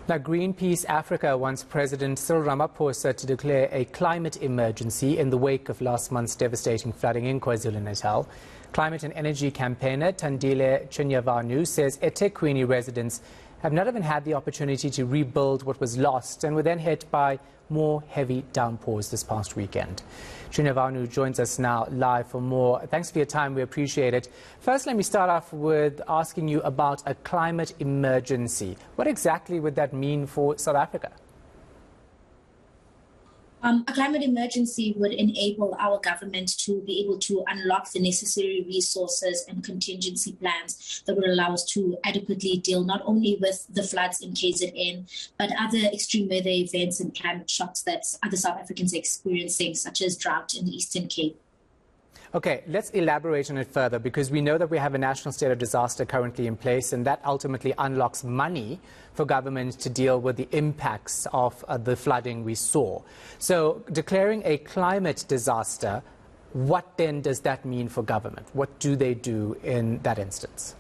Now, Greenpeace Africa wants President Cyril Ramaphosa to declare a climate emergency in the wake of last month's devastating flooding in KwaZulu-Natal. Climate and Energy Campaigner Thandile Chinyavanu says eThekwini residents have not even had the opportunity to rebuild what was lost and were then hit by more heavy downpours this past weekend. Chinyavanu joins us now live for more. Thanks for your time. We appreciate it. First, let me start off with asking you about a climate emergency. What exactly would that mean for South Africa? A climate emergency would enable our government to be able to unlock the necessary resources and contingency plans that would allow us to adequately deal not only with the floods in KZN, but other extreme weather events and climate shocks that other South Africans are experiencing, such as drought in the Eastern Cape. Okay, let's elaborate on it further, because we know that we have a national state of disaster currently in place, and that ultimately unlocks money for government to deal with the impacts of the flooding we saw. So declaring a climate disaster, what then does that mean for government? What do they do in that instance?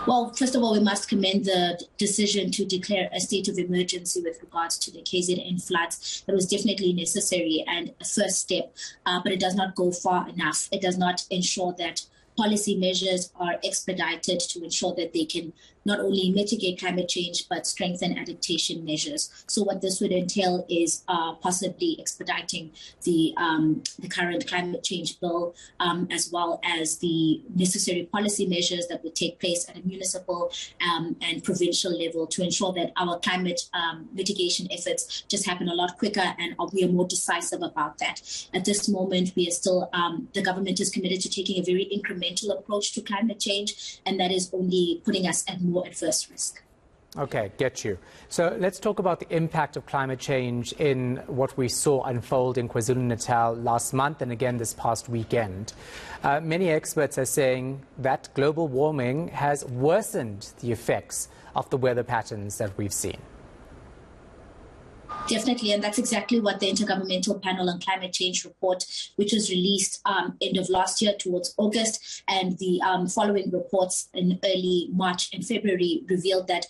Well, first of all, we must commend the decision to declare a state of emergency with regards to the KZN floods. That was definitely necessary and a first step, but it does not go far enough. It does not ensure that policy measures are expedited to ensure that they can not only mitigate climate change, but strengthen adaptation measures. So what this would entail is possibly expediting the current climate change bill, as well as the necessary policy measures that would take place at a municipal and provincial level to ensure that our climate mitigation efforts just happen a lot quicker and we are more decisive about that. At this moment, we are still, the government is committed to taking a very incremental approach to climate change, and that is only putting us at more adverse risk. Okay, get you. So let's talk about the impact of climate change in what we saw unfold in KwaZulu-Natal last month and again this past weekend. Many experts are saying that global warming has worsened the effects of the weather patterns that we've seen. Definitely, and that's exactly what the Intergovernmental Panel on Climate Change report, which was released end of last year towards August, and the following reports in early March and February revealed that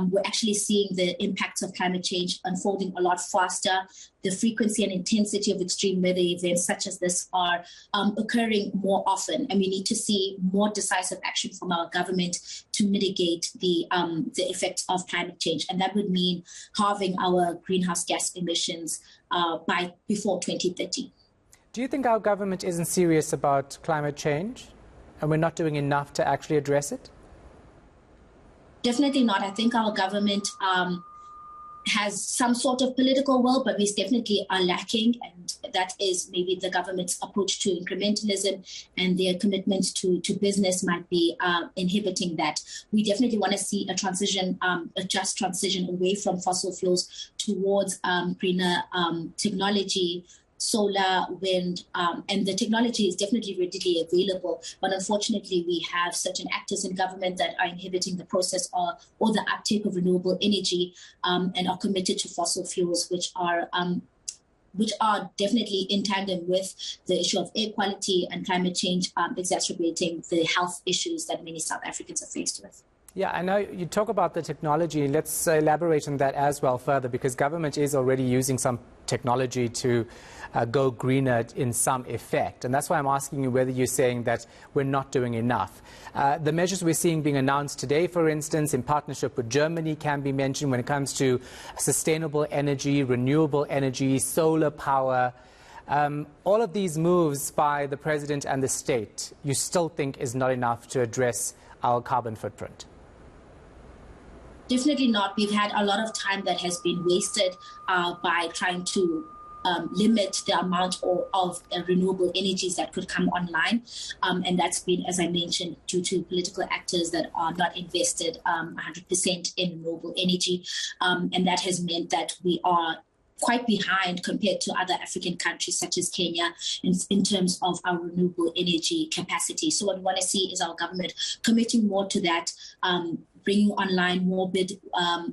we're actually seeing the impacts of climate change unfolding a lot faster. The frequency and intensity of extreme weather events such as this are occurring more often, and we need to see more decisive action from our government to mitigate the effects of climate change, and that would mean halving our greenhouse gas emissions by before 2030. Do you think our government isn't serious about climate change, and we're not doing enough to actually address it? Definitely not. I think our government has some sort of political will, but we definitely are lacking, and that is maybe the government's approach to incrementalism and their commitment to business might be inhibiting that. We definitely want to see a transition, a just transition away from fossil fuels towards greener technology, solar, wind, and the technology is definitely readily available. But unfortunately, we have certain actors in government that are inhibiting the process or the uptake of renewable energy and are committed to fossil fuels, which are definitely in tandem with the issue of air quality and climate change, exacerbating the health issues that many South Africans are faced with. Yeah, I know you talk about the technology. Let's elaborate on that as well further, because government is already using some technology to go greener in some effect. And that's why I'm asking you whether you're saying that we're not doing enough. The measures we're seeing being announced today, for instance, in partnership with Germany, can be mentioned when it comes to sustainable energy, renewable energy, solar power. All of these moves by the president and the state, you still think is not enough to address our carbon footprint? Definitely not. We've had a lot of time that has been wasted by trying to limit the amount of renewable energies that could come online. And that's been, as I mentioned, due to political actors that are not invested 100% in renewable energy. And that has meant that we are quite behind compared to other African countries such as Kenya in terms of our renewable energy capacity. So what we want to see is our government committing more to that, bringing online more bid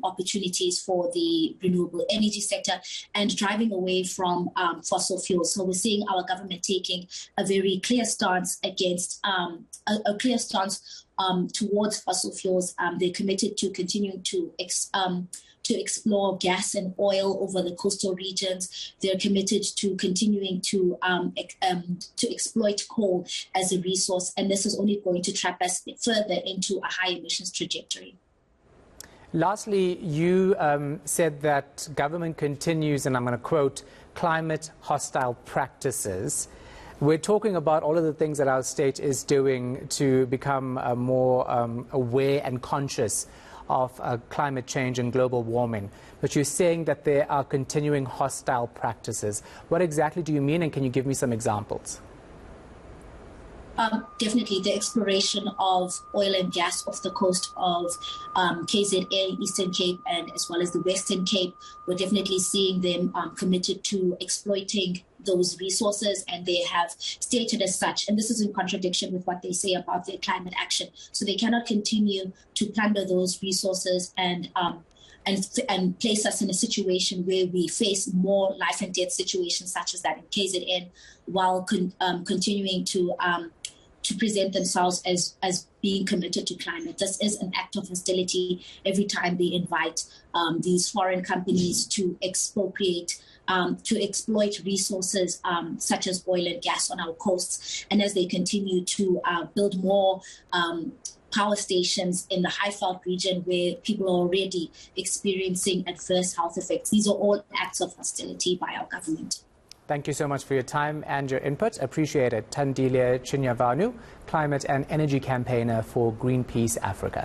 opportunities for the renewable energy sector and driving away from fossil fuels. So we're seeing our government taking a very clear stance against a clear stance towards fossil fuels. They're committed to continuing to explore gas and oil over the coastal regions. They're committed to continuing to exploit coal as a resource, and this is only going to trap us further into a high emissions trajectory. Lastly, you said that government continues, and I'm going to quote, climate hostile practices. We're talking about all of the things that our state is doing to become more aware and conscious of climate change and global warming. But you're saying that there are continuing hostile practices. What exactly do you mean, and can you give me some examples? Definitely the exploration of oil and gas off the coast of KZN, Eastern Cape, and as well as the Western Cape. We're definitely seeing them committed to exploiting those resources, and they have stated as such, and this is in contradiction with what they say about their climate action. So they cannot continue to plunder those resources and place us in a situation where we face more life and death situations such as that in KZN, while continuing to present themselves as being committed to climate. This is an act of hostility every time they invite these foreign companies to expropriate, to exploit resources such as oil and gas on our coasts. And as they continue to build more power stations in the Highveld region where people are already experiencing adverse health effects. These are all acts of hostility by our government. Thank you so much for your time and your input. Appreciate it. Thandile Chinyavanu, Climate and Energy Campaigner for Greenpeace Africa.